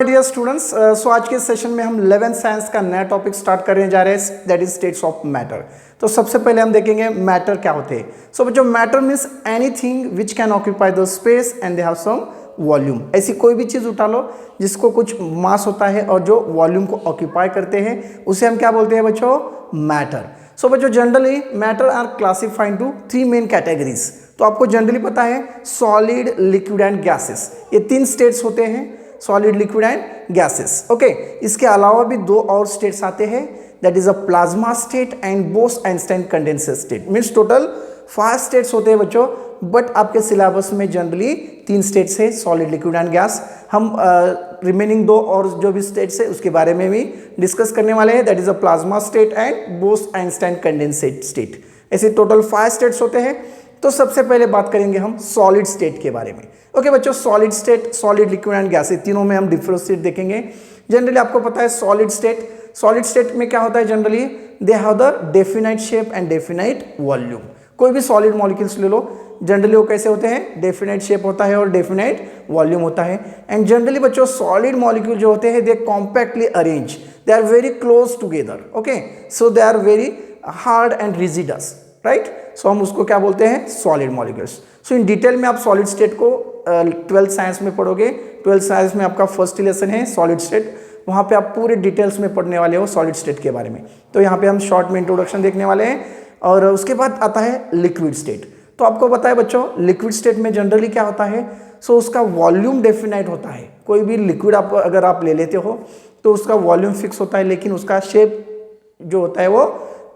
Dear students, सो आज के session में हम 11th साइंस का नया टॉपिक स्टार्ट करने जा रहे हैं, that is states of matter. तो सबसे पहले हम देखेंगे मैटर क्या होते हैं। सो बच्चों, matter means anything which can occupy the space and they have some volume. ऐसी कोई भी चीज़ उठा लो जिसको कुछ मास होता है और जो वॉल्यूम को ऑक्यूपाई करते हैं, उसे हम क्या बोलते हैं बच्चों? मैटर। सो बच्चों, generally matter are classified to 3 main categories. तो आपको जनरली पता है सॉलिड, लिक्विड एंड गैसेस, ये 3 स्टेट्स होते हैं, solid, liquid and gases. Okay, इसके अलावा भी 2 और स्टेट्स आते हैं, that is a plasma state and Bose Einstein condenser state. Means total 5 states होते हैं बच्चों, बट आपके सिलेबस में जनरली 3 स्टेट्स है, सॉलिड, लिक्विड एंड गैस। हम रिमेनिंग 2 और जो भी स्टेट्स है उसके बारे में भी डिस्कस करने वाले हैं, that is a plasma state and Bose Einstein condenser state. ऐसे टोटल 5 स्टेट्स होते हैं। तो सबसे पहले बात करेंगे हम सॉलिड स्टेट के बारे में। ओके बच्चों, solid state, solid, liquid and gas, तीनों में हम डिफरेंशिएट देखेंगे। जनरली आपको पता है सॉलिड स्टेट में क्या होता है? Generally they have the definite shape and definite volume. कोई भी सॉलिड मॉलिक्यूल्स ले लो, जनरली वो कैसे होते हैं? डेफिनाइट शेप होता है और डेफिनाइट वॉल्यूम होता है। एंड जनरली बच्चों, सॉलिड मॉलिक्यूल जो होते हैं they compactly arrange, they are very close together. Okay, so they are very hard and rigids, right? So हम उसको क्या बोलते हैं? Solid molecules. So in detail में आप सॉलिड स्टेट को 12th साइंस में पढ़ोगे। 12th साइंस में आपका फर्स्ट लेसन है सॉलिड स्टेट, वहाँ पे आप पूरे डिटेल्स में पढ़ने वाले हो सॉलिड स्टेट के बारे में। तो यहाँ पे हम शॉर्ट में इंट्रोडक्शन देखने वाले हैं। और उसके बाद आता है लिक्विड स्टेट। तो आपको पता है बच्चों, लिक्विड स्टेट में जनरली क्या होता है? सो उसका वॉल्यूम डेफिनाइट होता है। कोई भी लिक्विड अगर आप ले लेते हो तो उसका वॉल्यूम फिक्स होता है, लेकिन उसका शेप जो होता है वो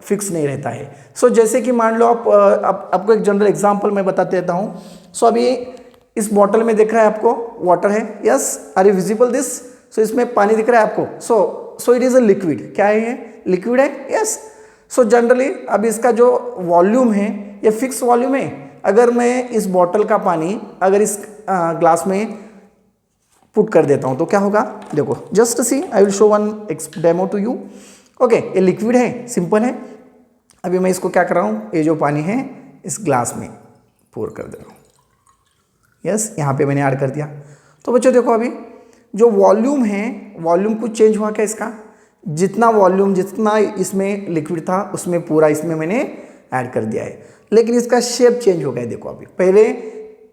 फिक्स नहीं रहता है। सो जैसे कि मान लो आपको एक जनरल एग्जांपल मैं बता देता हूँ। सो अभी इस बॉटल में दिख रहा है आपको वाटर है, yes, are you visible this? So इसमें पानी दिख रहा है आपको। So it is a liquid. क्या है ये? लिक्विड है, यस। सो जनरली अब इसका जो वॉल्यूम है ये फिक्स वॉल्यूम है। अगर मैं इस बॉटल का पानी अगर इस ग्लास में पुट कर देता हूँ तो क्या होगा? देखो, just see, I will show one demo to you. Okay, ये लिक्विड है, सिंपल है। अभी मैं इसको क्या कर रहा हूँ? ये जो पानी है इस ग्लास में पोर कर दे रहा हूँ, यस, यहाँ पे मैंने ऐड कर दिया। तो बच्चों देखो, अभी जो वॉल्यूम है, वॉल्यूम कुछ चेंज हुआ क्या इसका? जितना वॉल्यूम, जितना इसमें लिक्विड था उसमें पूरा इसमें मैंने ऐड कर दिया है, लेकिन इसका शेप चेंज हो गया। देखो, अभी पहले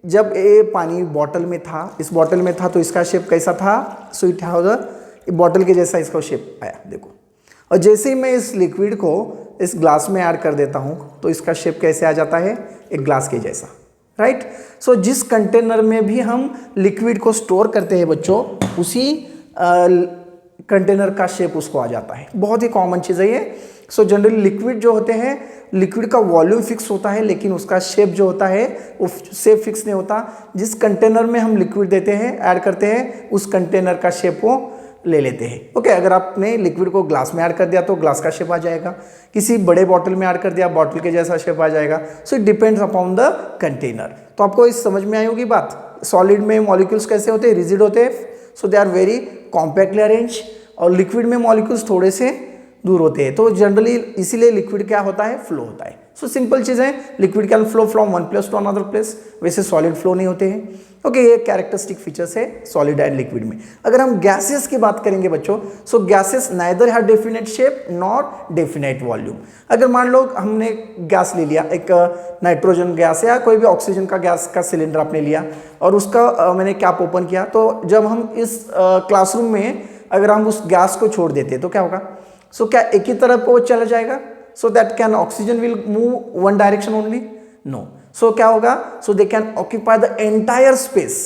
जब ये पानी बॉटल में था, इस बॉटल में था, तो इसका शेप कैसा था? So it have the bottle के जैसा इसका शेप आया, देखो। और जैसे ही मैं इस लिक्विड को इस ग्लास में ऐड कर देता हूँ तो इसका शेप कैसे आ जाता है? एक ग्लास के जैसा, राइट? सो जिस कंटेनर में भी हम लिक्विड को स्टोर करते हैं बच्चों, उसी कंटेनर का शेप उसको आ जाता है। बहुत ही कॉमन चीज़ है ये। सो जनरली लिक्विड जो होते हैं, लिक्विड का वॉल्यूम फिक्स होता है, लेकिन उसका शेप जो होता है वो शेप फिक्स नहीं होता। जिस कंटेनर में हम लिक्विड देते हैं, ऐड करते हैं, उस कंटेनर का शेप वो ले लेते हैं। ओके, अगर आपने लिक्विड को ग्लास में ऐड कर दिया तो ग्लास का शेप आ जाएगा, किसी बड़े बॉटल में ऐड कर दिया, बॉटल के जैसा शेप आ जाएगा। So it depends upon the container. तो आपको इस समझ में आई होगी बात। सॉलिड में मॉलिक्यूल्स कैसे होते हैं? रिजिड होते हैं, so they are very compactly arrange. और लिक्विड में मॉलिक्यूल्स थोड़े से दूर होते हैं, तो जनरली इसीलिए लिक्विड क्या होता है? फ्लो होता है। सो सिंपल चीज़ है, liquid can flow from one place to another place, वैसे सॉलिड फ्लो नहीं होते हैं। ओके, ये कैरेक्टरिस्टिक फीचर्स है सॉलिड एंड लिक्विड में। अगर हम गैसेस की बात करेंगे बच्चों, so gases neither have definite shape not definite volume. अगर मान लो हमने गैस ले लिया, एक नाइट्रोजन गैस या कोई भी ऑक्सीजन का गैस का सिलेंडर आपने लिया और उसका मैंने कैप ओपन किया, तो जब हम इस क्लासरूम में अगर हम उस गैस को छोड़ देते तो क्या होगा? सो क्या एक ही तरफ को चला जाएगा? So that can oxygen will move one direction only? No. So क्या होगा? So they can occupy the entire space.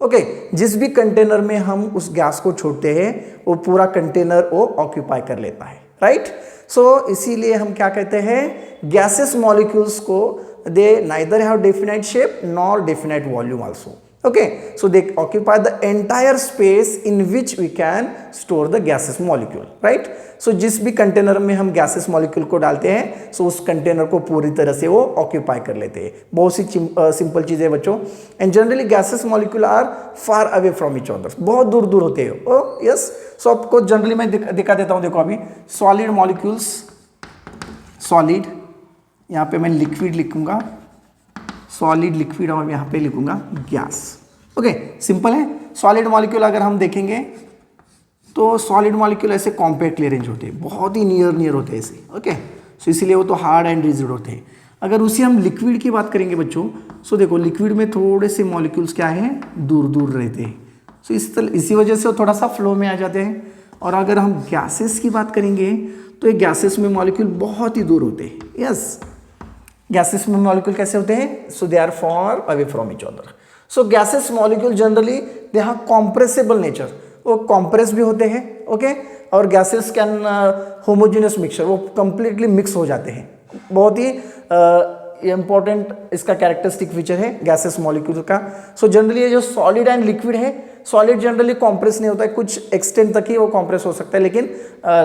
Okay, जिस भी कंटेनर में हम उस गैस को छोड़ते हैं वो पूरा कंटेनर वो ऑक्यूपाई कर लेता है, राइट? सो इसीलिए हम क्या कहते हैं? गैसेस मॉलिक्यूल्स को they neither have definite shape nor definite volume also. Okay, so they occupy the entire space in which we can store the gaseous molecule, right? So जिस भी कंटेनर में हम गैसेस मॉलिक्यूल को डालते हैं, so उस container को पूरी तरह से वो ऑक्यूपाई कर लेते हैं। बहुत सी सिंपल चीज़ें बच्चों। And generally gases molecule are far away from each other, बहुत दूर दूर होते हैं। ओ यस, सो आपको जनरली मैं दिखा देता हूँ। देखो, अभी सॉलिड मॉलिक्यूल्स, सॉलिड, यहाँ पे मैं लिक्विड लिखूंगा, सॉलिड, लिक्विड, और यहाँ पे लिखूंगा गैस। ओके, सिंपल है। सॉलिड मॉलिक्यूल अगर हम देखेंगे तो सॉलिड मॉलिक्यूल ऐसे कॉम्पैक्टली अरेंज होते हैं, बहुत ही नियर होते हैं ऐसे, ओके। सो इसीलिए वो तो हार्ड एंड रिजिड होते हैं। अगर उसी हम लिक्विड की बात करेंगे बच्चों, सो देखो लिक्विड में थोड़े से मॉलिक्यूल्स क्या हैं, दूर दूर रहते हैं। सो इसी वजह से वो थोड़ा सा फ्लो में आ जाते हैं। और अगर हम गैसेस की बात करेंगे तो ये गैसेस में मॉलिक्यूल बहुत ही दूर होते हैं। यस, गैसेस में मॉलिक्यूल कैसे होते हैं, so they are far away from each other. So gases molecule generally they have compressible nature, वो कॉम्प्रेस भी होते हैं, ओके। और गैसेस कैन होमोजेनियस मिक्सचर, वो कंप्लीटली मिक्स हो जाते हैं। बहुत ही इंपॉर्टेंट इसका कैरेक्टरिस्टिक फीचर है गैसेस मॉलिक्यूल का। सो जनरली ये जो सॉलिड एंड लिक्विड है, सॉलिड जनरली कॉम्प्रेस नहीं होता है, कुछ एक्सटेंट तक ही वो कॉम्प्रेस हो सकता है, लेकिन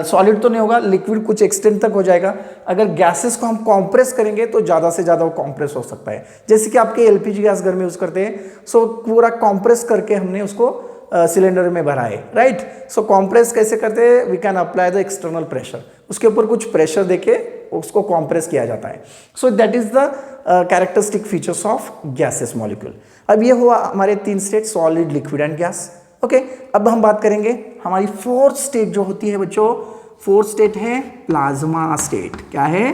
सॉलिड तो नहीं होगा, लिक्विड कुछ एक्सटेंट तक हो जाएगा। अगर गैसेस को हम कॉम्प्रेस करेंगे तो ज़्यादा से ज़्यादा वो कॉम्प्रेस हो सकता है। जैसे कि आपके एलपीजी गैस घर में यूज़ करते हैं, सो पूरा कॉम्प्रेस करके हमने उसको सिलेंडर में भरा है, राइट। सो कॉम्प्रेस कैसे करते हैं, we can apply the external pressure, उसके ऊपर कुछ प्रेशर देके उसको कॉम्प्रेस किया जाता है। सो that is the characteristic features of gases molecule. अब ये हुआ हमारे 3 state, solid, liquid and gas, okay. अब हम बात करेंगे हमारी 4th स्टेट जो होती है बच्चों, 4th स्टेट है प्लाज्मा स्टेट। क्या है,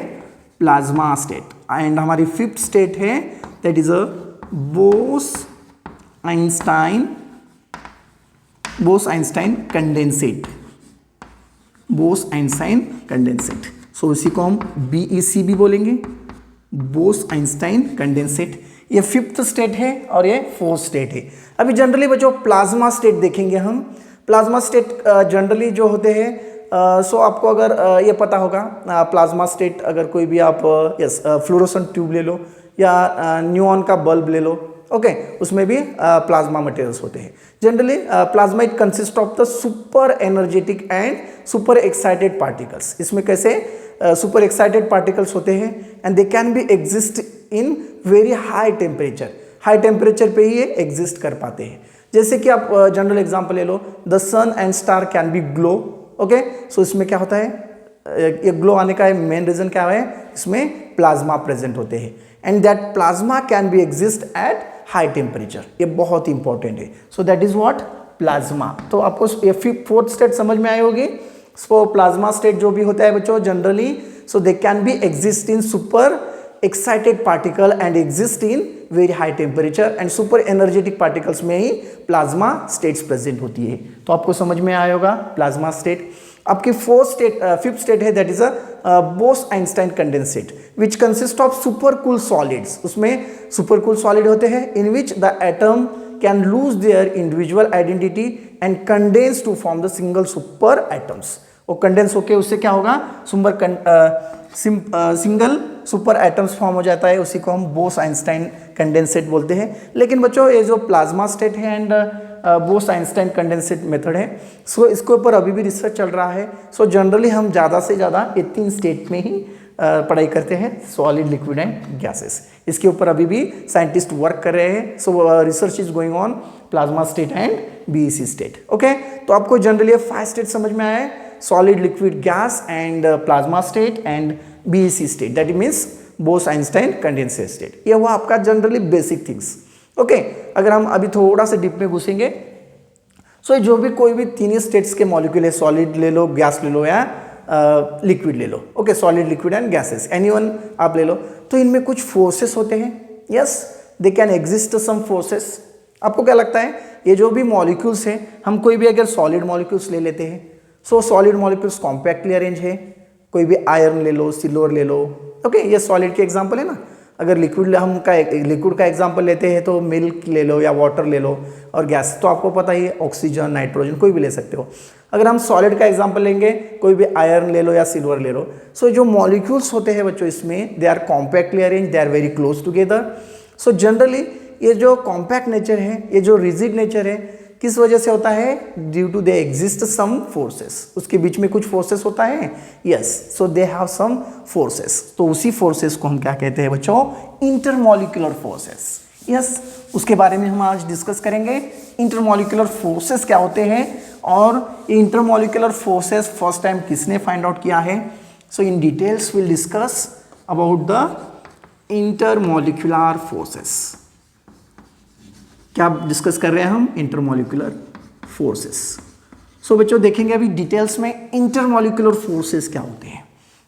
प्लाज्मा स्टेट। एंड हमारी 5th स्टेट है that is a Bose Einstein condensate, Bose Einstein condensate. So इसी को हम BEC भी बोलेंगे, बोस-आइंस्टाइन कंडेंसेट। ये 5th स्टेट है और ये 4th स्टेट है। अभी जनरली बच्चों प्लाज्मा स्टेट देखेंगे हम। प्लाज्मा स्टेट जनरली जो होते हैं, सो आपको अगर ये पता होगा, प्लाज्मा स्टेट अगर कोई भी आप फ्लोरोसेंट ट्यूब ले लो या न्यूऑन का बल्ब ले लो, ओके, उसमें भी प्लाज्मा मटेरियल्स होते हैं। Generally plasma it consist of the super energetic and super excited particles. इसमें कैसे सुपर एक्साइटेड पार्टिकल्स होते हैं and they can be exist in very high temperature, high temperature पे ही ये एग्जिस्ट कर पाते हैं। जैसे कि आप जनरल एग्जांपल ले लो, the sun and star can be glow, okay. So इसमें क्या होता है, ये ग्लो आने का मेन रीजन क्या है, इसमें प्लाज्मा प्रेजेंट होते हैं and that plasma can be exist at high temperature. ये बहुत इंपॉर्टेंट है। सो दैट इज व्हाट, प्लाज्मा। तो आपको ये 4th स्टेट समझ में आई होगी। सो प्लाज्मा स्टेट जो भी होता है बच्चों generally, so they can be exist in super excited particle and exist in very high temperature and super energetic particles में ही प्लाज्मा स्टेट्स प्रेजेंट होती है। तो आपको समझ में आया होगा प्लाज्मा स्टेट। आपकी 5th स्टेट है that is a Bose Einstein condensate which consist of super cool solids. उसमें सुपर कूल सॉलिड होते हैं in which the atom can lose their individual identity and condense to form the single super atoms. वो condense होके उससे क्या होगा, single super atoms form हो जाता है, उसी को हम बोस-आइंस्टाइन कंडेंसेट बोलते हैं। लेकिन बच्चों ये जो प्लाज्मा स्टेट है एंड बोस-आइंस्टाइन कंडेंसेट मेथड है, सो इसके ऊपर अभी भी रिसर्च चल रहा है। सो जनरली हम ज़्यादा से ज़्यादा ये 3 स्टेट में ही पढ़ाई करते हैं, सॉलिड, लिक्विड एंड गैसेस। इसके ऊपर अभी भी साइंटिस्ट वर्क कर रहे हैं। So research is going on plasma state and BEC state, okay. तो आपको जनरली 5 स्टेट समझ में आया है, solid, liquid, gas and plasma state and BEC state, that means Bose Einstein condensate state. ये हुआ आपका जनरली बेसिक थिंग्स, ओके। अगर हम अभी थोड़ा सा डीप में घुसेंगे, सो जो भी कोई भी 3 स्टेट्स के मॉलिक्यूल है, सॉलिड ले लो, गैस ले लो या लिक्विड ले लो, okay, solid, liquid and gases, anyone आप ले लो, तो इनमें कुछ फोर्सेस होते हैं। Yes, they can exist some forces. आपको क्या लगता है, ये जो भी मॉलिक्यूल्स हैं, हम कोई भी अगर सॉलिड मॉलिक्यूल्स ले लेते हैं, सो सॉलिड मॉलिक्यूल्स कॉम्पैक्टली अरेंज है। कोई भी आयरन ले लो, सिल्वर ले लो, ओके, ये सॉलिड के एग्जांपल है ना। अगर लिक्विड लिक्विड का एग्जांपल लेते हैं तो मिल्क ले लो या वाटर ले लो, और गैस तो आपको पता ही है, ऑक्सीजन, नाइट्रोजन, कोई भी ले सकते हो। अगर हम सॉलिड का एग्जांपल लेंगे, कोई भी आयरन ले लो या सिल्वर ले लो, सो जो मॉलिक्यूल्स होते हैं बच्चों इसमें, they are compactly arrange, they are very close together. So generally ये जो कॉम्पैक्ट नेचर है, ये जो रिजिड नेचर है, किस वजह से होता है, due to they exist some forces. उसके बीच में कुछ फोर्सेस होता है, yes, so they have some forces. तो उसी फोर्सेस को हम क्या कहते हैं बच्चों, इंटरमॉलिक्यूलर फोर्सेस। यस, उसके बारे में हम आज डिस्कस करेंगे, इंटरमॉलिक्यूलर फोर्सेस क्या होते हैं और ये इंटरमॉलिक्यूलर फोर्सेस फर्स्ट टाइम किसने फाइंड आउट किया है। So in details will discuss about the intermolecular forces. क्या डिस्कस कर रहे हैं हम, इंटरमॉलिक्यूलर फोर्सेस। सो बच्चों देखेंगे अभी डिटेल्स में इंटरमॉलिक्यूलर फोर्सेस क्या होते हैं।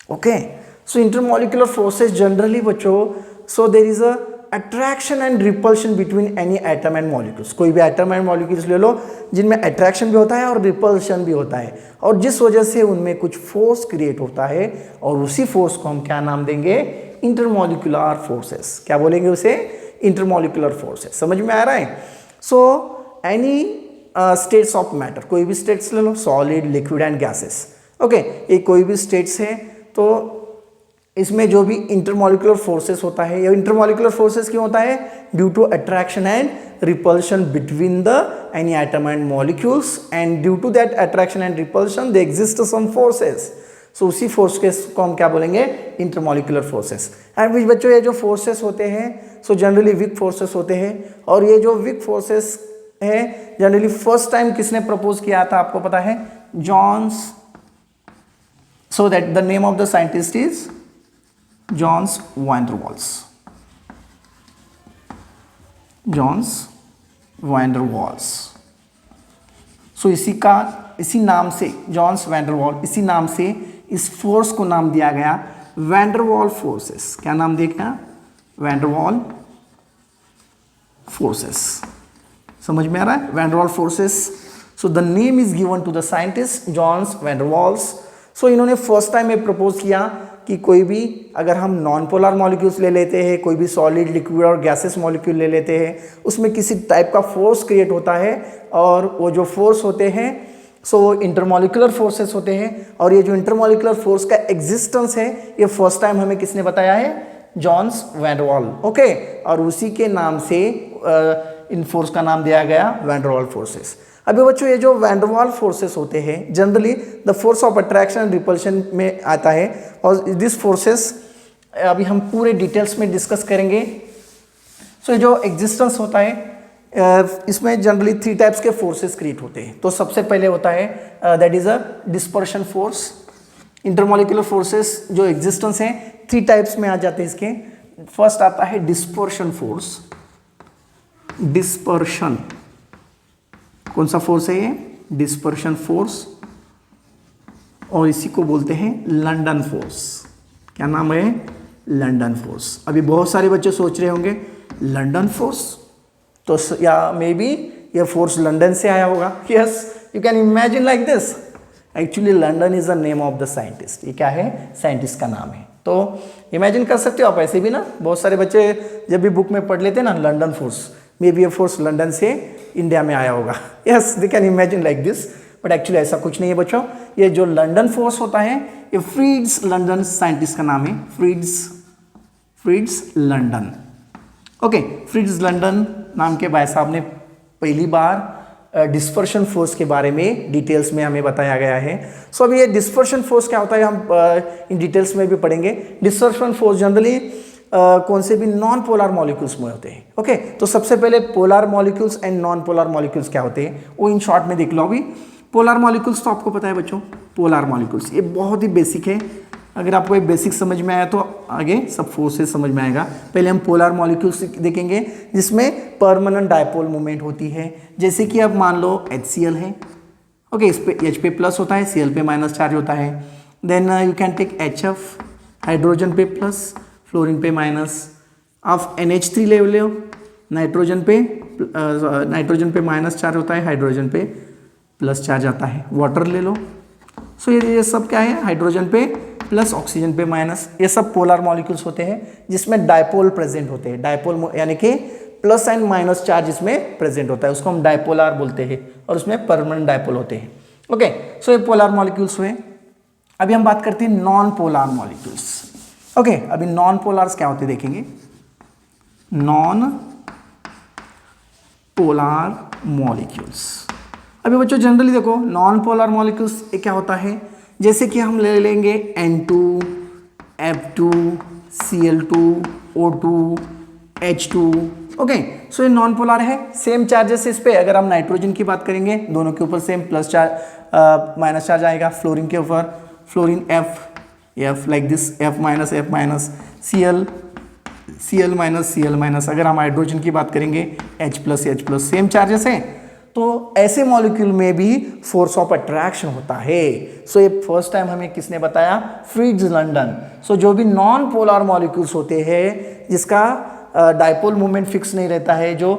Okay, so intermolecular forces generally बच्चों, so there is a attraction and repulsion between any atom and molecules. कोई भी एटम एंड मॉलिक्यूल्स ले लो जिनमें अट्रैक्शन भी होता है और रिपल्शन भी होता है, और जिस वजह से उनमें कुछ फोर्स क्रिएट होता है, और उसी फोर्स को हम क्या नाम देंगे, इंटरमॉलिक्यूलर फोर्सेस। क्या बोलेंगे उसे, इंटरमॉलिक्यूलर फोर्सेस। समझ में आ रहा है। So any states of matter, कोई भी स्टेट्स ले लो, solid, liquid and gases. Okay, ये कोई भी स्टेट्स है, तो इसमें जो भी इंटरमॉलिक्यूलर फोर्सेस होता है, ये इंटरमॉलिक्यूलर फोर्सेस क्यों होता है, due to attraction and repulsion between the any atom and molecules, and due to that attraction and repulsion they exist some forces. So उसी फोर्स के को हम क्या बोलेंगे, इंटरमॉलिक्यूलर फोर्सेस। एंड बच्चों ये जो फोर्सेस होते हैं, सो जनरली वीक फोर्सेस होते हैं, और ये जो वीक फोर्सेस है जनरली फर्स्ट टाइम किसने प्रपोज किया था, आपको पता है, Johns. So that the name of the scientist is Johns van der Waals. Johns van der Waals. So इसी नाम से, जॉन्स वैन डर वाल, इसी नाम से इस फोर्स को नाम दिया गया वैन डर वाल फोर्सेस। क्या नाम दिया गया, वैन डर वाल फोर्सेस। समझ में आ रहा है, van der Waal forces. So the name is given to the scientist Johns van der Waals. So इन्होंने फर्स्ट टाइम ये प्रपोज किया कि कोई भी, अगर हम नॉन पोलर मॉलिक्यूल्स ले लेते हैं, कोई भी सॉलिड, लिक्विड और गैसेस मॉलिक्यूल ले लेते हैं, उसमें किसी टाइप का फोर्स क्रिएट होता है, और वो जो फोर्स होते हैं सो इंटरमॉलिक्यूलर फोर्सेस होते हैं, और ये जो इंटरमॉलिक्यूलर फोर्स का एग्जिस्टेंस है ये फर्स्ट टाइम हमें किसने बताया है, Johns van der Waal. Okay, और उसी के नाम से इन फोर्स का नाम दिया गया वैन डर वाल फोर्सेस। अभी बच्चों ये जो वैन डर वाल फोर्सेस होते हैं generally the force of attraction and repulsion में आता है, और दिस फोर्सेस अभी हम पूरे डिटेल्स में डिस्कस करेंगे। सो जो एग्जिस्टेंस होता है इसमें जनरली 3 टाइप्स के फोर्सेस क्रिएट होते हैं। तो सबसे पहले होता है that is a dispersion force. Intermolecular forces जो एग्जिस्टेंस है 3 टाइप्स में आ जाते हैं इसके। फर्स्ट आता है डिस्पर्शन फोर्स। डिस्पर्शन कौन सा फोर्स है ये, डिस्पर्शन फोर्स, और इसी को बोलते हैं लंदन फोर्स। क्या नाम है, लंदन फोर्स। अभी बहुत सारे बच्चे सोच रहे होंगे लंदन फोर्स, तो या मे बी ये फोर्स लंदन से आया होगा। Yes, you can imagine like this. Actually London is the name of the scientist. ये क्या है, साइंटिस्ट का नाम है। तो इमेजिन कर सकते हो आप ऐसे भी ना, बहुत सारे बच्चे जब भी बुक में पढ़ लेते हैं ना लंदन फोर्स, मे बी ये फोर्स लंदन से इंडिया में आया होगा। Yes, they can imagine like this, but actually ऐसा कुछ नहीं है बच्चों। ये जो लंदन फोर्स होता है ये फ्रीड्स लंदन साइंटिस्ट का नाम है, फ्रीड्स लंदन। ओके, फ्रीड्स लंदन नाम के भाई साहब ने पहली बार डिस्पर्शन फोर्स के बारे में डिटेल्स में हमें बताया गया है। सो अभी ये डिस्पर्शन फोर्स क्या होता है हम इन डिटेल्स में भी पढ़ेंगे। डिस्पर्शन फोर्स जनरली कौन से भी नॉन पोलर मॉलिक्यूल्स में होते हैं। ओके, तो सबसे पहले polar molecules and non polar molecules क्या होते हैं वो इन शॉर्ट में देख लो। अभी पोलर मॉलिक्यूल्स तो आपको पता है बच्चों, पोलर मॉलिक्यूल्स ये बहुत ही बेसिक है। अगर आपको ये बेसिक समझ में आया तो आगे सब फोर्सेस समझ में आएगा। पहले हम पोलर मॉलिक्यूल्स देखेंगे जिसमें परमानेंट डायपोल मूवमेंट होती है। जैसे कि अब मान लो HCl है, ओके, इस पे H पे प्लस होता है, Cl पे माइनस चार्ज होता है। Then you can take HF, hydrogen पे प्लस, फ्लोरीन पे माइनस। आप NH3 ले लो, नाइट्रोजन पे माइनस चार्ज होता है, हाइड्रोजन पे प्लस चार्ज आता है। वाटर ले लो। सो ये सब क्या है, हाइड्रोजन पे प्लस, ऑक्सीजन पे माइनस। ये सब पोलर मॉलिक्यूल्स होते हैं जिसमें डायपोल प्रेजेंट होते हैं। डायपोल यानी कि प्लस एंड माइनस चार्ज इसमें प्रेजेंट होता है, उसको हम डायपोलर बोलते हैं, और उसमें परमानेंट डायपोल होते हैं। ओके, सो ये पोलर मॉलिक्यूल्स हुए। अभी हम बात करते हैं नॉन पोलर मॉलिक्यूल्स। ओके, अभी नॉन पोलर्स क्या होते देखेंगे। नॉन पोलर मॉलिक्यूल्स, अभी बच्चों जनरली देखो नॉन पोलर मॉलिक्यूल्स क्या होता है, जैसे कि हम ले लेंगे N2, F2, Cl2, O2, H2। Okay, सो ये नॉन पोलर है, सेम चार्जेस इस पे। अगर हम नाइट्रोजन की बात करेंगे, दोनों के ऊपर same plus charge minus charge आएगा। फ्लोरीन के ऊपर fluorine F like this, F minus, Cl minus. अगर हम हाइड्रोजन की बात करेंगे H प्लस, सेम चार्जेस है। तो ऐसे मॉलिक्यूल में भी फोर्स ऑफ अट्रैक्शन होता है। सो ये फर्स्ट टाइम हमें किसने बताया? Fritz London. सो जो भी नॉन पोलर मॉलिक्यूल्स होते हैं जिसका डायपोल मोमेंट फिक्स नहीं रहता है, जो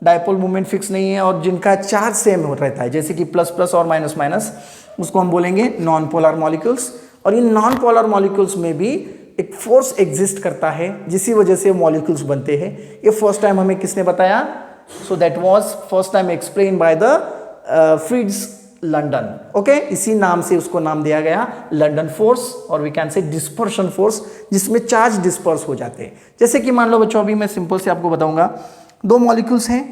डायपोल मोमेंट फिक्स नहीं है और जिनका चार्ज सेम हो रहता है, जैसे कि प्लस प्लस और माइनस माइनस, उसको हम बोलेंगे नॉन पोलर मॉलिक्यूल्स। और इन नॉन पोलर मॉलिक्यूल्स में भी एक फोर्स एग्जिस्ट करता है जिसकी वजह से मॉलिक्यूल्स बनते हैं। ये फर्स्ट टाइम हमें किसने बताया? So that was first time explain by the Fritz London. Okay, इसी नाम से उसको नाम दिया गया लंदन फोर्स, और we can say dispersion force, जिसमें चार्ज डिस्पर्स हो जाते हैं। जैसे कि मान लो बच्चों, अभी मैं सिंपल से आपको बताऊंगा, दो मॉलिक्यूल्स हैं।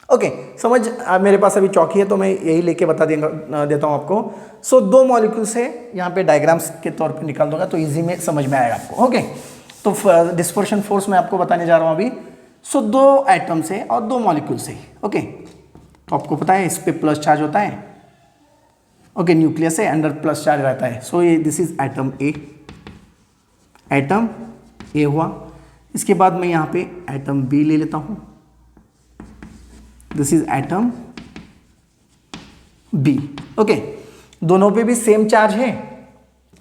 ओके, समझ, मेरे पास अभी चौकी है तो मैं यही लेके बता देता हूं आपको। सो दो मॉलिक्यूल्स है, यहाँ पे डायग्राम्स के तौर पे निकाल दूंगा तो इजी में समझ में आएगा आपको। ओके, तो डिस्पर्शन फोर्स मैं आपको बताने जा रहा हूं अभी। सो दो एटम्स है और दो मॉलिक्यूल्स है। ओके, तो आपको पता है इस पे प्लस चार्ज होता है। ओके, न्यूक्लियस है, अंदर प्लस चार्ज रहता है। सो ये this is atom A, atom A हुआ। इसके बाद मैं यहाँ पे एटम बी ले लेता हूँ, this is atom B. Okay, दोनों पे भी सेम चार्ज है,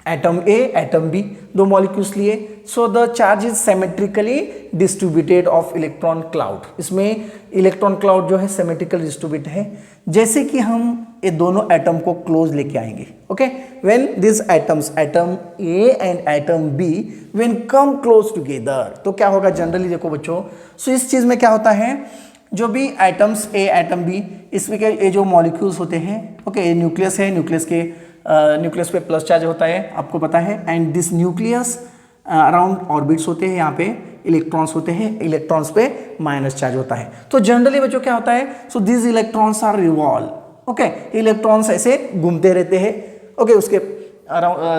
एटम ए एटम बी, दो मॉलिक्यूल्स लिए। So the charge is symmetrically distributed of electron cloud. इसमें इलेक्ट्रॉन क्लाउड जो है सिमेट्रिकल डिस्ट्रीब्यूट है। जैसे कि हम ये दोनों एटम को क्लोज लेके आएंगे। Okay, when this atoms, atom A and atom B, when come close together, तो क्या होगा? जनरली देखो बच्चों, सो इस चीज में क्या होता है, जो भी एटम्स ए एटम बी, इसमें के ये जो मॉलिक्यूल्स होते हैं, ओके, ये न्यूक्लियस है, न्यूक्लियस के न्यूक्लियस पे प्लस चार्ज होता है, आपको पता है। And this nucleus around orbits होते हैं, यहाँ पे इलेक्ट्रॉन्स होते हैं, इलेक्ट्रॉन्स पे माइनस चार्ज होता है। तो जनरली बच्चों क्या होता है, so this electrons are revolve. Okay, electrons ऐसे घूमते रहते हैं। ओके, उसके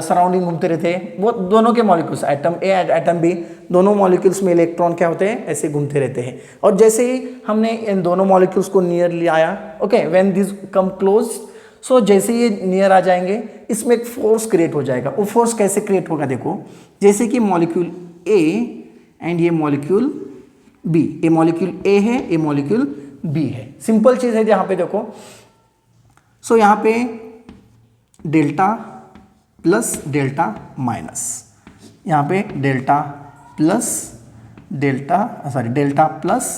सराउंडिंग घूमते रहते हैं। वो दोनों के molecules, atom A and atom B, दोनों मॉलिक्यूल्स में इलेक्ट्रॉन क्या होते हैं, ऐसे घूमते रहते हैं। और जैसे ही हमने इन दोनों मॉलिक्यूल्स को नियर लाया, okay, when this come close, so जैसे ये नियर आ जाएंगे, इसमें एक फोर्स क्रिएट हो जाएगा। वो फोर्स कैसे क्रिएट होगा? देखो, जैसे कि मॉलिक्यूल ए एंड ये मॉलिक्यूल बी, ये मॉलिक्यूल ए है, ये मॉलिक्यूल बी है। सिंपल चीज है यहाँ पे देखो। सो यहाँ पे डेल्टा प्लस डेल्टा माइनस, यहाँ पे delta plus delta, sorry, delta plus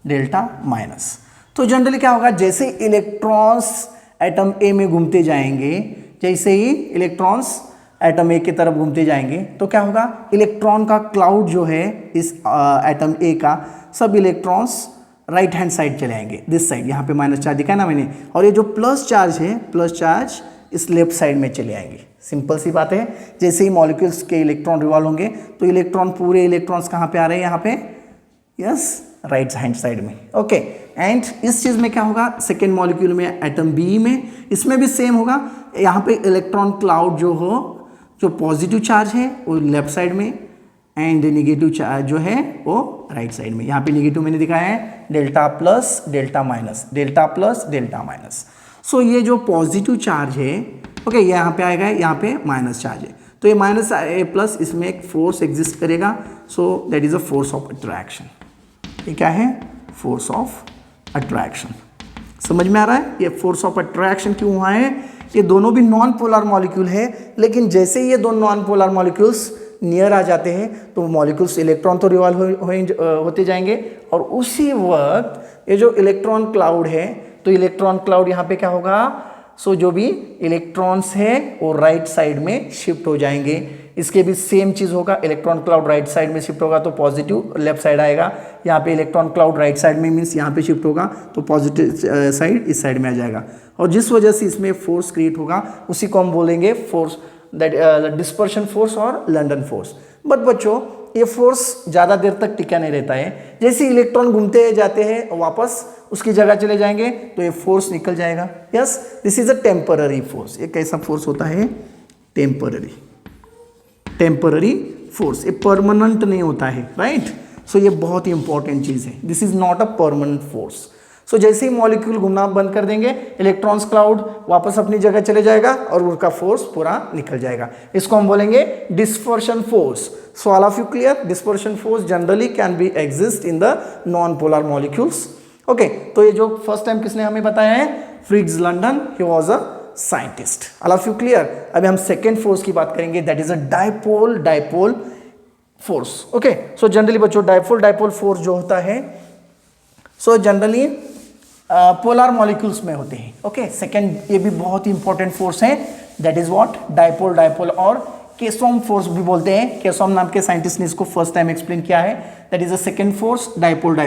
delta minus. तो जनरली क्या होगा, जैसे इलेक्ट्रॉन्स एटम ए में घूमते जाएंगे, जैसे ही इलेक्ट्रॉन्स एटम ए की तरफ घूमते जाएंगे, तो क्या होगा, इलेक्ट्रॉन का क्लाउड जो है इस एटम ए का, सब इलेक्ट्रॉन्स राइट हैंड साइड चले आएंगे, दिस साइड। यहाँ पे माइनस चार्ज दिखा ना मैंने, और ये जो प्लस चार्ज है, प्लस चार्ज इस लेफ्ट साइड में चले आएंगे। सिंपल सी बात है। जैसे ही मॉलिक्यूल्स के इलेक्ट्रॉन रिवॉल्व होंगे तो इलेक्ट्रॉन, पूरे इलेक्ट्रॉन्स कहाँ पे आ रहे हैं, यहाँ पे, यस, राइट हैंड साइड में। ओके, एंड इस चीज में क्या होगा, सेकेंड मॉलिक्यूल में, एटम बी में, इसमें भी सेम होगा। यहाँ पे इलेक्ट्रॉन क्लाउड जो हो, जो पॉजिटिव चार्ज है वो लेफ्ट साइड में, एंड नेगेटिव चार्ज जो है वो राइट साइड में। यहाँ पे नेगेटिव मैंने दिखाया है, delta plus delta minus, delta plus delta minus. So ये जो पॉजिटिव चार्ज है, ओके, ये यहाँ पे आएगा, यहाँ पे माइनस चार्ज है, तो ये माइनस ए प्लस, इसमें एक फोर्स एग्जिस्ट करेगा। सो that is a force of attraction. ये क्या है? Force of attraction. समझ में आ रहा है? ये फोर्स ऑफ अट्रैक्शन क्यों हुआ है? ये दोनों भी नॉन पोलर मॉलिक्यूल है, लेकिन जैसे ये दो नॉन पोलर मॉलिक्यूल्स नियर आ जाते हैं तो मॉलिक्यूल्स, इलेक्ट्रॉन तो रिवॉल्व होते जाएंगे, और उसी वक्त ये जो इलेक्ट्रॉन क्लाउड है, तो इलेक्ट्रॉन क्लाउड यहाँ पे क्या होगा, सो जो भी इलेक्ट्रॉन्स है वो राइट साइड में शिफ्ट हो जाएंगे। इसके भी सेम चीज होगा, इलेक्ट्रॉन क्लाउड राइट साइड में शिफ्ट होगा तो पॉजिटिव लेफ्ट साइड आएगा। यहाँ पे इलेक्ट्रॉन क्लाउड राइट साइड में मीन्स यहाँ पे शिफ्ट होगा तो पॉजिटिव साइड इस साइड में आ जाएगा, और जिस वजह से इसमें फोर्स क्रिएट होगा उसी को हम बोलेंगे फोर्स, दैट डिस्पर्शन फोर्स और लंदन फोर्स। बट बच्चों, ये फोर्स ज़्यादा देर तक टिका नहीं रहता है। जैसे इलेक्ट्रॉन घूमते जाते हैं वापस उसकी जगह चले जाएंगे तो ये फोर्स निकल जाएगा। Yes, this is a temporary force. ये कैसा फोर्स होता है? Temporary, temporary force. ये परमानेंट नहीं होता है, राइट? सो ये बहुत ही इंपॉर्टेंट चीज़ है। This is not a permanent force. So जैसे ही मॉलिक्यूल घूमना बंद कर देंगे, इलेक्ट्रॉन्स क्लाउड वापस अपनी जगह चले जाएगा और उनका फोर्स पूरा निकल जाएगा। इसको हम बोलेंगे dispersion force. So all of you clear? Dispersion force generally can be exist in the non polar molecules. Okay, तो ये जो फर्स्ट टाइम किसने हमें बताया है, Fritz London, he was a scientist. All of you clear. अभी हम second force की बात करेंगे, that is a dipole force. Okay, so generally बच्चों डाइपोल फोर्स जो होता है, सो जनरली पोलर मॉलिक्यूल्स में होते हैं। ओके, सेकेंड ये भी बहुत ही इंपॉर्टेंट फोर्स है, दैट इज व्हाट, डाइपोल और केसोम फोर्स भी बोलते हैं। केसोम नाम के साइंटिस्ट ने इसको फर्स्ट टाइम एक्सप्लेन किया है, that is a second force, dipole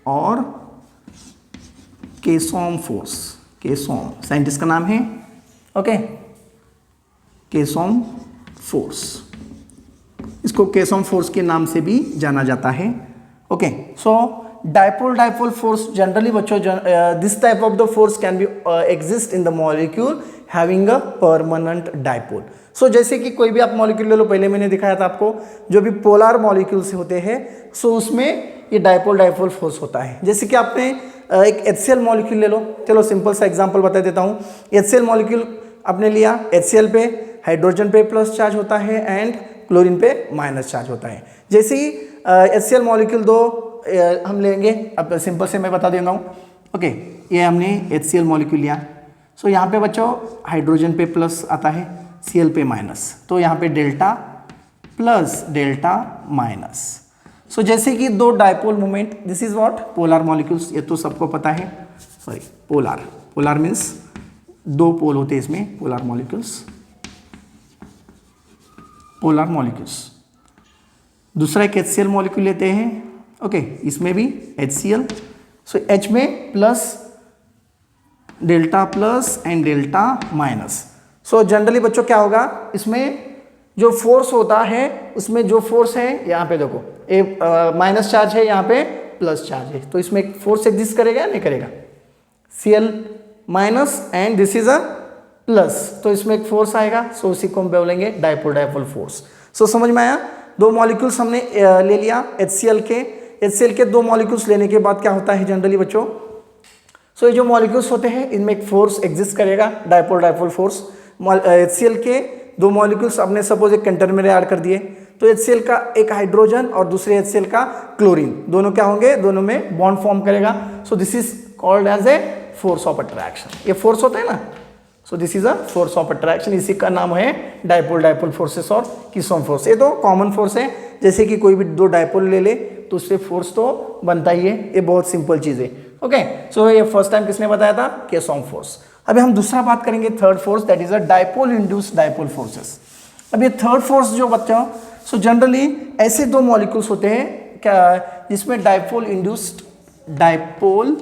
और केसोम फोर्स, केसोम साइंटिस्ट का नाम है। ओके, केसोम फोर्स, इसको केसोम फोर्स के नाम से भी जाना जाता है। Okay, so dipole force generally बच्चों, this type of the force can be exist in the molecule having a permanent dipole. So जैसे कि कोई भी आप मॉलिक्यूल ले लो, पहले मैंने दिखाया था आपको, जो भी पोलर मॉलिक्यूल्स होते हैं, सो उसमें ये डाइपोल फोर्स होता है। जैसे कि आपने एक HCl मॉलिक्यूल ले लो, चलो सिंपल सा एग्जांपल बता देता हूँ। HCl मॉलिक्यूल आपने लिया, HCl पे हाइड्रोजन पे प्लस चार्ज होता है एंड क्लोरीन पे माइनस चार्ज होता है। जैसे ही HCl मॉलिक्यूल दो हम लेंगे, अब सिंपल से मैं बता देता हूँ। ओके, ये हमने HCl मॉलिक्यूल लिया, सो यहाँ पे बच्चों हाइड्रोजन पे प्लस आता है, Cl पे माइनस, तो यहाँ पे डेल्टा प्लस डेल्टा माइनस। सो जैसे कि दो dipole moment, this is what, polar molecules, ये तो सबको पता है। सॉरी, पोलर मीन्स दो पोल होते हैं इसमें, पोलर मॉलिक्यूल्स। दूसरा एक HCl मॉलिक्यूल लेते हैं। ओके, इसमें भी HCl, सो H में plus delta plus and delta minus. So generally बच्चों क्या होगा, इसमें जो फोर्स होता है, उसमें जो फोर्स है, यहाँ पे देखो माइनस चार्ज है, यहाँ पे प्लस चार्ज है, तो इसमें एक फोर्स एग्जिस्ट करेगा या नहीं करेगा, Cl minus and this is a plus, तो इसमें एक फोर्स आएगा, सो उसी को हम बोलेंगे डाइपोल फोर्स। सो समझ में आया। दो मॉलिक्यूल्स हमने ले लिया HCl के दो मॉलिक्यूल्स लेने के बाद क्या होता है जनरली बच्चों, सो ये जो मॉलिक्यूल्स होते हैं इनमें एक फोर्स एग्जिस्ट करेगा, डाइपोल फोर्स। HCl के दो मॉलिक्यूल्स आपने सपोज एक कंटेनर में ऐड कर दिए, तो HCl का एक हाइड्रोजन और दूसरे HCl का क्लोरीन, दोनों क्या होंगे, दोनों में बॉन्ड फॉर्म करेगा, so this is called as a force of attraction. ये फोर्स होता है ना, so this is a force of attraction, इसी का नाम है डाइपोल फोर्सेस और केसोम फोर्स। ये तो कॉमन फोर्स है, जैसे कि कोई भी दो डाइपोल ले ले तो उससे फोर्स तो बनता ही है, ये बहुत सिंपल चीज है। ओके, सो ये फर्स्ट टाइम किसने बताया था, केसोम फोर्स। अभी हम दूसरा बात करेंगे, third force, that is a dipole induced dipole forces. अब ये थर्ड फोर्स जो बच्चों, सो जनरली ऐसे दो मॉलिक्यूल्स होते हैं क्या, जिसमें dipole induced dipole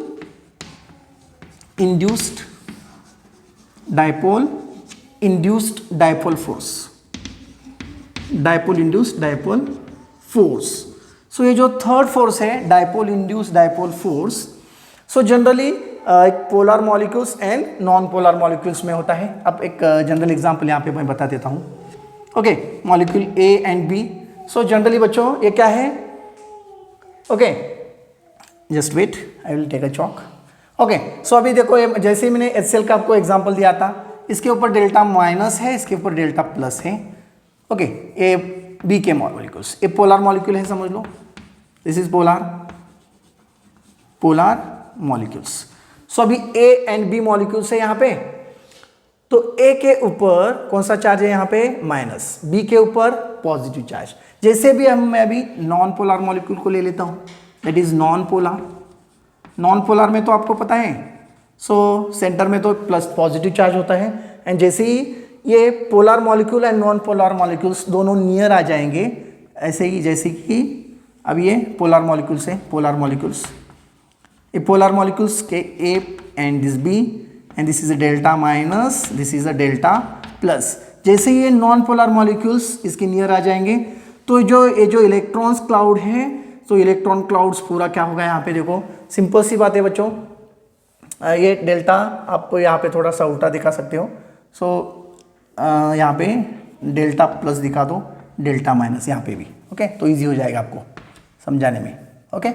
force. So ये जो थर्ड फोर्स है, dipole induced dipole force, so generally एक polar molecules and non polar molecules में होता है। अब एक जनरल एग्जांपल यहाँ पे मैं बता देता हूँ। Okay, molecule A and B, so generally बच्चों ये क्या है, okay just wait, I will take a chalk. Okay, so अभी देखो जैसे ही मैंने HCl का आपको एग्जांपल दिया था, इसके ऊपर डेल्टा माइनस है, इसके ऊपर डेल्टा प्लस है। ओके, ए बी के मॉलिक्यूल्स, ये पोलर मॉलिक्यूल है, समझ लो, दिस इज पोलर मॉलिक्यूल्स। सो अभी A एंड B मॉलिक्यूल्स है यहाँ पे, तो A के ऊपर कौन सा चार्ज है यहाँ पे, माइनस, B के ऊपर पॉजिटिव चार्ज। जैसे भी मैं अभी नॉन पोलर मॉलिक्यूल को ले लेता हूँ, दैट इज नॉन पोलर में तो आपको पता है, सो सेंटर में तो प्लस पॉजिटिव चार्ज होता है, एंड जैसे ही ये polar molecule and non polar molecules दोनों नियर आ जाएंगे, ऐसे ही जैसे कि अब ये पोलर मॉलिक्यूल्स है, पोलर मॉलिक्यूल्स के A and this B and this is a delta minus, this is a delta plus. जैसे ये नॉन पोलर मॉलिक्यूल्स इसके नियर आ जाएंगे, तो ये जो इलेक्ट्रॉन्स क्लाउड है, तो इलेक्ट्रॉन क्लाउड्स पूरा क्या होगा, यहाँ पे देखो सिंपल सी बात है बच्चों, ये डेल्टा आपको यहाँ पे थोड़ा सा उल्टा दिखा सकते हो, सो यहाँ पे डेल्टा प्लस दिखा दो, डेल्टा माइनस यहाँ पे भी। ओके, तो इजी हो जाएगा आपको समझाने में। Okay,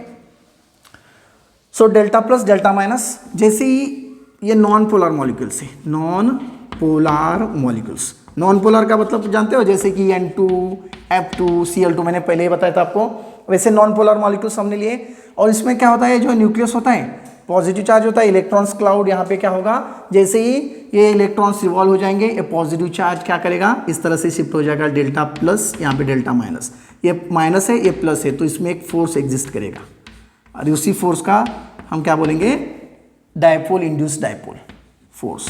so delta plus delta minus, जैसे ही ये नॉन पोलर मॉलिक्यूल्स है, non polar molecules. Non polar का मतलब जानते हो, जैसे कि N2, F2, Cl2 मैंने पहले ही बताया था आपको, वैसे नॉन पोलर मॉलिक्यूल्स हमने लिए। और इसमें क्या होता है, जो न्यूक्लियस होता है पॉजिटिव चार्ज होता है, इलेक्ट्रॉन्स क्लाउड, यहाँ पे क्या होगा, जैसे ही ये इलेक्ट्रॉन्स रिवॉल्व हो जाएंगे, ये पॉजिटिव चार्ज क्या करेगा, इस तरह से शिफ्ट हो जाएगा, डेल्टा प्लस, यहाँ पे डेल्टा माइनस, ये माइनस है ये प्लस है, तो इसमें एक फोर्स एग्जिस्ट करेगा और उसी फोर्स का हम क्या बोलेंगे, डायपोल इंड्यूस डायपोल फोर्स,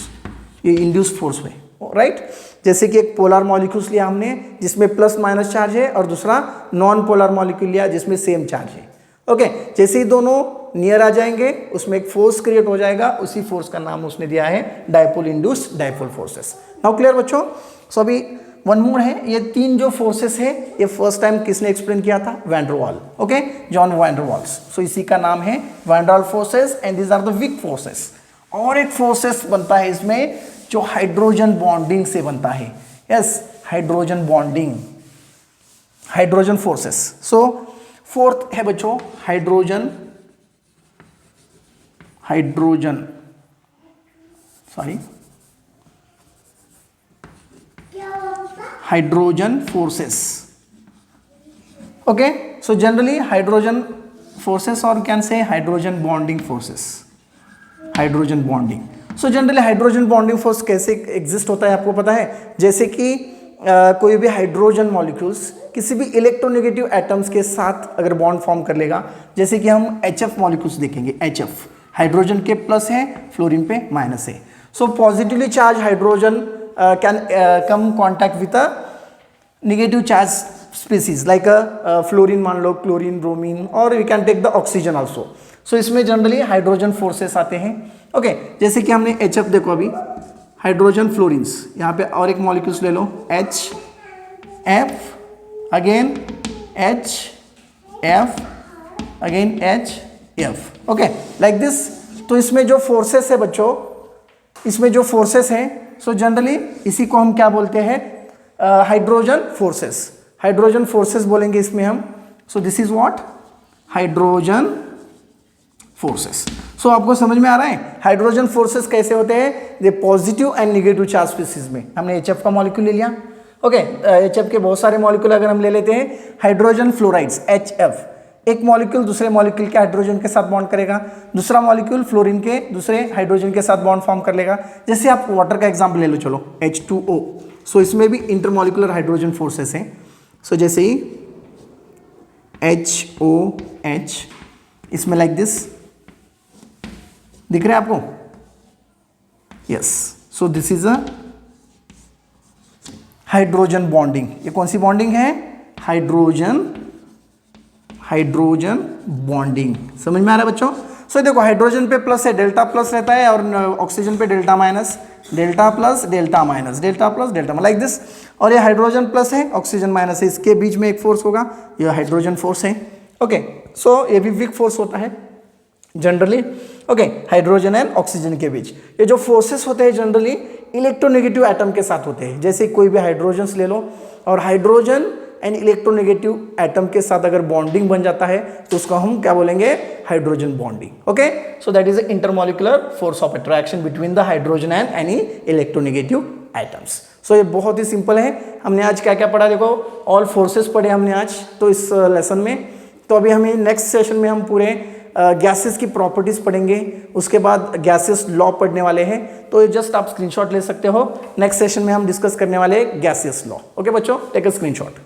ये इंड्यूस फोर्स है, राइट। जैसे कि एक पोलर मॉलिक्यूल्स लिया हमने जिसमें प्लस माइनस चार्ज है और दूसरा नॉन पोलर मॉलिक्यूल लिया जिसमें सेम चार्ज है। ओके, जैसे ही दोनों नियर आ जाएंगे उसमें एक फोर्स क्रिएट हो जाएगा, उसी फोर्स का नाम उसने दिया है dipole induce dipole forces. Now clear बच्चों। सो अभी वन मोर है, ये तीन जो फोर्सेस है ये फर्स्ट टाइम किसने एक्सप्लेन किया था, van der Waal, okay, John van der Waals. So इसी का नाम है van der Waal forces and these are the weak forces. और एक फोर्सेस बनता है इसमें जो हाइड्रोजन बॉन्डिंग से बनता है, yes, hydrogen bonding, hydrogen forces. So fourth है बच्चों hydrogen hydrogen forces. Okay, so generally hydrogen forces और can say hydrogen bonding forces, hydrogen bonding. So generally hydrogen bonding force कैसे एग्जिस्ट होता है आपको पता है, जैसे कि कोई भी हाइड्रोजन मॉलिक्यूल्स किसी भी इलेक्ट्रोनेगेटिव एटम्स के साथ अगर बॉन्ड फॉर्म कर लेगा, जैसे कि हम HF मॉलिक्यूल्स देखेंगे, HF हाइड्रोजन के प्लस है, फ्लोरीन पे माइनस है। So positively charge hydrogen can come contact with a negative charge species like fluorine, मान लो क्लोरीन, ब्रोमीन, और we can take the oxygen also. So इसमें जनरली हाइड्रोजन फोर्सेस आते हैं। ओके, जैसे कि हमने HF देखो अभी, हाइड्रोजन फ्लोरिन्स, यहाँ पे और एक मॉलिक्यूल्स ले लो, HF, again HF, again HF, okay, like this. तो इसमें जो फोर्सेस है बच्चों, इसमें जो फोर्सेस हैं, सो जनरली इसी को हम क्या बोलते हैं, हाइड्रोजन फोर्सेस, हाइड्रोजन फोर्सेस बोलेंगे इसमें हम। So this is what, hydrogen forces. So आपको समझ में आ रहा है हाइड्रोजन फोर्सेस कैसे होते हैं, ये positive and negative charge species में। हमने HF का मॉलिक्यूल ले लिया, ओके, HF के बहुत सारे मॉलिक्यूल अगर हम ले लेते हैं, हाइड्रोजन फ्लोराइड्स HF, एक मॉलिक्यूल दूसरे मॉलिक्यूल के हाइड्रोजन के साथ बॉन्ड करेगा, दूसरा मॉलिक्यूल फ्लोरीन के दूसरे हाइड्रोजन के साथ बॉन्ड फॉर्म कर लेगा। जैसे आप वाटर का एग्जांपल ले लो, चलो H2O, सो इसमें भी इंटरमॉलिक्यूलर हाइड्रोजन फोर्सेस हैं। सो जैसे ही HOH, इसमें लाइक दिस दिख रहा है आपको, yes. So this is a hydrogen bonding. ये कौन सी बॉन्डिंग है, हाइड्रोजन बॉन्डिंग। समझ में आ रहा है बच्चों। सो देखो हाइड्रोजन पे प्लस है, डेल्टा प्लस रहता है, और ऑक्सीजन पे delta minus, delta plus delta minus, delta plus delta like this. और ये हाइड्रोजन प्लस है, ऑक्सीजन माइनस है, इसके बीच में एक फोर्स होगा, ये हाइड्रोजन फोर्स है। ओके, सो ये भी वीक फोर्स होता है generally, okay, hydrogen and oxygen के बीच। ये जो फोर्सेस होते हैं जनरली इलेक्ट्रोनेगेटिव एटम के साथ होते हैं। जैसे कोई भी हाइड्रोजन ले लो और हाइड्रोजन एंड इलेक्ट्रोनेगेटिव एटम के साथ अगर बॉन्डिंग बन जाता है तो उसको हम क्या बोलेंगे, hydrogen bonding. Okay, so that is the intermolecular force of attraction between the hydrogen and any electronegative atoms. So ये बहुत ही सिंपल है। हमने आज क्या क्या पढ़ा, देखो ऑल फोर्सेस पढ़े हमने आज तो इस लेसन में। तो अभी हमें नेक्स्ट सेशन में हम पूरे गैसेस की प्रॉपर्टीज पढ़ेंगे, उसके बाद गैसेस लॉ पढ़ने वाले हैं। तो जस्ट आप स्क्रीनशॉट ले सकते हो, नेक्स्ट सेशन में हम डिस्कस करने वाले गैसेस लॉ। ओके बच्चों, टेक अ स्क्रीनशॉट।